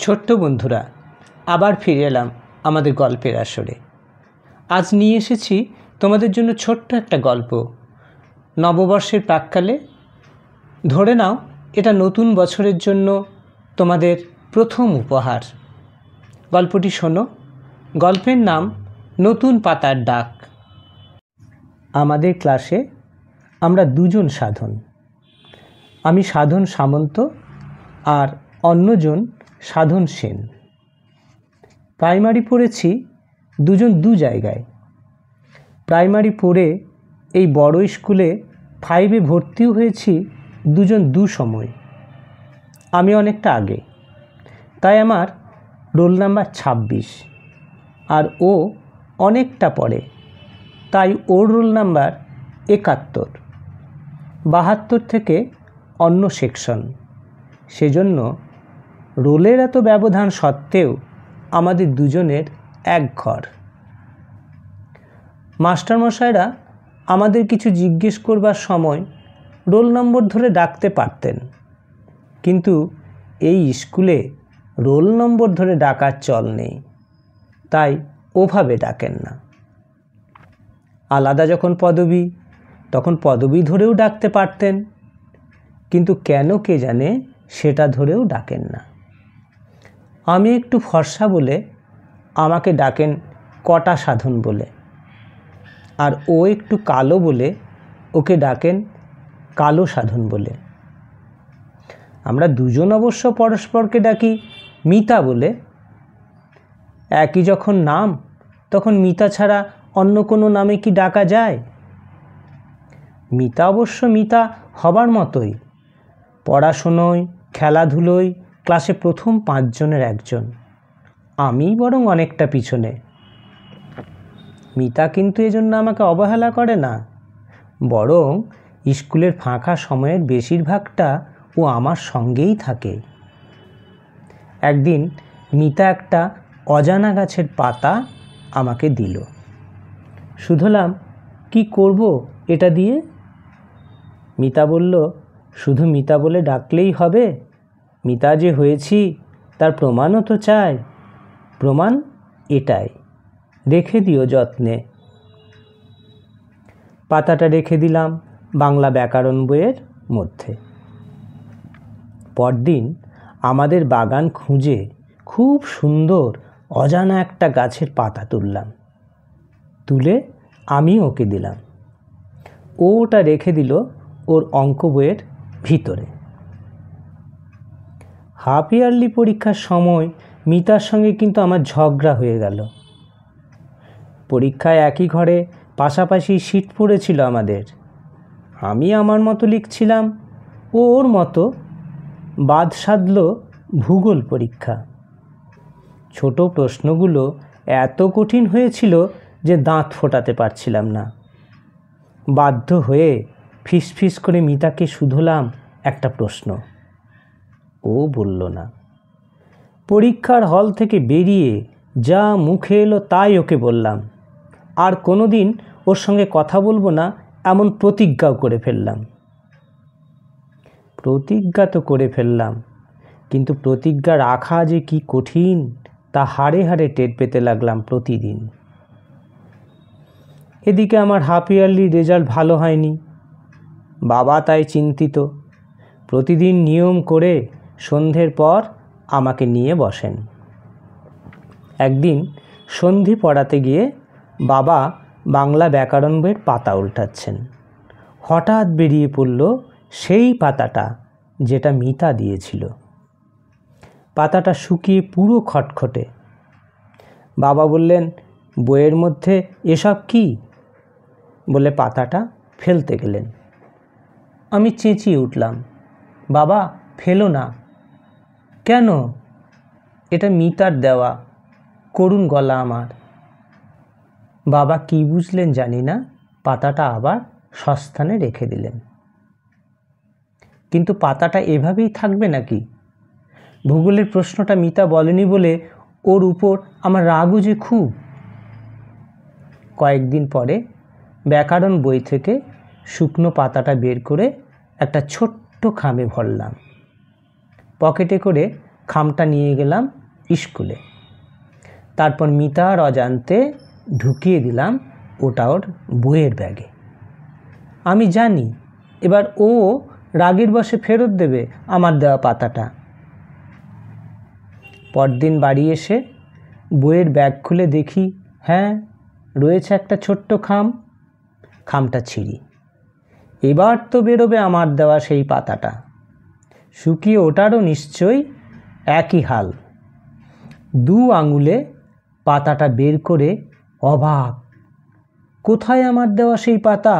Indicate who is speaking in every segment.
Speaker 1: ছোট্ট বন্ধুরা, আবার ফিরে এলাম আমাদের গল্পের আসরে। আজ নিয়ে এসেছি তোমাদের জন্য ছোট্ট একটা গল্প। নববর্ষের প্রাক্কালে ধরে নাও এটা নতুন বছরের জন্য তোমাদের প্রথম উপহার। গল্পটি শোনো। গল্পের নাম নতুন পাতার ডাক। আমাদের ক্লাসে আমরা দুজন সাধন, আমি সাধন সামন্ত আর অন্যজন সাধন সেন। প্রাইমারি পড়েছি দুজন দু জায়গায়। প্রাইমারি পড়ে এই বড় স্কুলে 5-এ ভর্তিও হয়েছি দুজন দু সময়। আমি অনেকটা আগে, তাই আমার রোল নাম্বার 26, আর ও অনেকটা পরে, তাই ওর রোল নাম্বার 71। 72 থেকে অন্য সেকশন। সেজন্য রোলের এত ব্যবধান সত্ত্বেও আমাদের দুজনের এক ঘর। মাস্টারমশাইরা আমাদের কিছু জিজ্ঞেস করবার সময় রোল নম্বর ধরে ডাকতে পারতেন, কিন্তু এই স্কুলে রোল নম্বর ধরে ডাকার চল নেই, তাই ওভাবে ডাকেন না। আলাদা যখন পদবি, তখন পদবি ধরেও ডাকতে পারতেন, কিন্তু কেন কে জানে সেটা ধরেও ডাকেন না। আমি একটু ফর্সা বলে আমাকে ডাকেন কটা সাধন বলে, আর ও একটু কালো বলে ওকে ডাকেন কালো সাধন বলে। আমরা দুজন অবশ্য পরস্পরকে ডাকি মিতা বলে। একই যখন নাম, তখন মিতা ছাড়া অন্য কোনো নামে কি ডাকা যায়? মিতা অবশ্য মিতা হবার মতোই, পড়াশুনোয় খেলাধুলোয় ক্লাসে প্রথম 5 জনের একজন। আমি বরং অনেকটা পিছনে। মিতা কিন্তু এজন্য আমাকে অবহেলা করে না, বরং স্কুলের ফাঁকা সময়ের বেশিরভাগটা ও আমার সঙ্গেই থাকে। একদিন মিতা একটা অজানা গাছের পাতা আমাকে দিল। শুধলাম, কি করব এটা দিয়ে? মিতা বলল, শুধু মিতা বলে ডাকলেই হবে? মিতা যে হয়েছি তার প্রমাণও তো চাই। প্রমাণ এটাই, রেখে দিও যত্নে। পাতাটা রেখে দিলাম বাংলা ব্যাকরণ বইয়ের মধ্যে। পরদিন আমাদের বাগান খুঁজে খুব সুন্দর অজানা একটা গাছের পাতা তুললাম। তুলে আমি ওকে দিলাম। ও ওটা রেখে দিল ওর অঙ্ক বইয়ের ভিতরে। হাফ ইয়ারলি পরীক্ষার সময় মিতার সঙ্গে কিন্তু আমার ঝগড়া হয়ে গেল। পরীক্ষায় একই ঘরে পাশাপাশি সিট পড়েছিল আমাদের। আমি আমার মতো লিখছিলাম, ও ওর মতো। বাদ সাধল ভূগোল পরীক্ষা। ছোট প্রশ্নগুলো এত কঠিন হয়েছিল যে দাঁত ফোটাতে পারছিলাম না। বাধ্য হয়ে ফিস করে মিতাকে শুধলাম একটা প্রশ্ন। ও বলল না। পরীক্ষার হল থেকে বেরিয়ে যা মুখে এলো তাই ওকে বললাম। আর কোনো দিন ওর সঙ্গে কথা বলবো না এমন প্রতিজ্ঞাও করে ফেললাম। প্রতিজ্ঞা তো করে ফেললাম, কিন্তু প্রতিজ্ঞা রাখা যে কি কঠিন তা হাড়ে হাড়ে টের পেতে লাগলাম প্রতিদিন। এদিকে আমার হাফ ইয়ারলি রেজাল্ট ভালো হয়নি। বাবা তাই চিন্তিত। প্রতিদিন নিয়ম করে সন্ধ্যের পর আমাকে নিয়ে বসেন। একদিন সন্ধি পড়াতে গিয়ে বাবা বাংলা ব্যাকরণ বইয়ের পাতা উল্টাচ্ছেন। হঠাৎ বেরিয়ে পড়ল সেই পাতাটা যেটা মিতা দিয়েছিল। পাতাটা শুকিয়ে পুরো খটখটে। বাবা বললেন, বইয়ের মধ্যে এসব কি? বলে পাতাটা ফেলতে গেলেন। আমি চেঁচিয়ে উঠলাম, বাবা ফেলো না। কেন? এটা মিতার দেওয়া, করুণ গলা আমার। বাবা কি বুঝলেন জানি না, পাতাটা আবার সস্থানে রেখে দিলেন। কিন্তু পাতাটা এভাবেই থাকবে নাকি? ভূগোলের প্রশ্নটা মিতা বলেনি বলে ওর উপর আমার রাগও যে খুব। কয়েকদিন পরে ব্যাকরণ বই থেকে শুকনো পাতাটা বের করে একটা ছোট্ট খামে ভরলাম। পকেটে করে খামটা নিয়ে গেলাম স্কুলে। তারপর মিতার অজান্তে ঢুকিয়ে দিলাম ওটা ওর বইয়ের ব্যাগে। আমি জানি এবার ও রাগের বশে ফেরত দেবে আমার দেওয়া পাতাটা। পরদিন বাড়ি এসে বইয়ের ব্যাগ খুলে দেখি, হ্যাঁ, রয়েছে একটা ছোট্ট খামটা ছিঁড়ি। এবার তো বেরোবে আমার দেওয়া সেই পাতাটা। শুকিয়ে ওটারও নিশ্চয়ই একই হাল। 2 আঙুলে পাতাটা বের করে অবাক, কোথায় আমার দেওয়া সেই পাতা?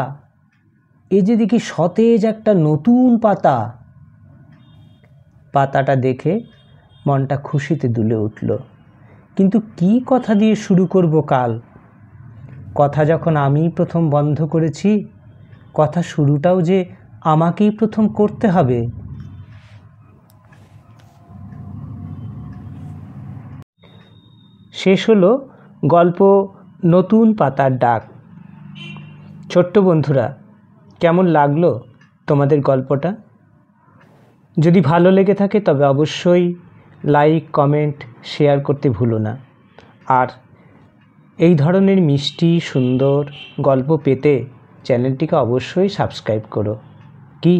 Speaker 1: এ যে দেখি সতেজ একটা নতুন পাতা। পাতাটা দেখে মনটা খুশিতে দুলে উঠল। কিন্তু কি কথা দিয়ে শুরু করব কাল? কথা যখন আমিই প্রথম বন্ধ করেছি, কথা শুরুটাও যে আমাকেই প্রথম করতে হবে। শেষ হলো গল্প নতুন পাতার ডাক। ছোট্ট বন্ধুরা, কেমন লাগলো তোমাদের গল্পটা? যদি ভালো লেগে থাকে তবে অবশ্যই লাইক, কমেন্ট, শেয়ার করতে ভুলো না। আর এই ধরনের মিষ্টি সুন্দর গল্প পেতে চ্যানেলটিকে অবশ্যই সাবস্ক্রাইব করো। কি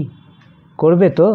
Speaker 1: করবে তো?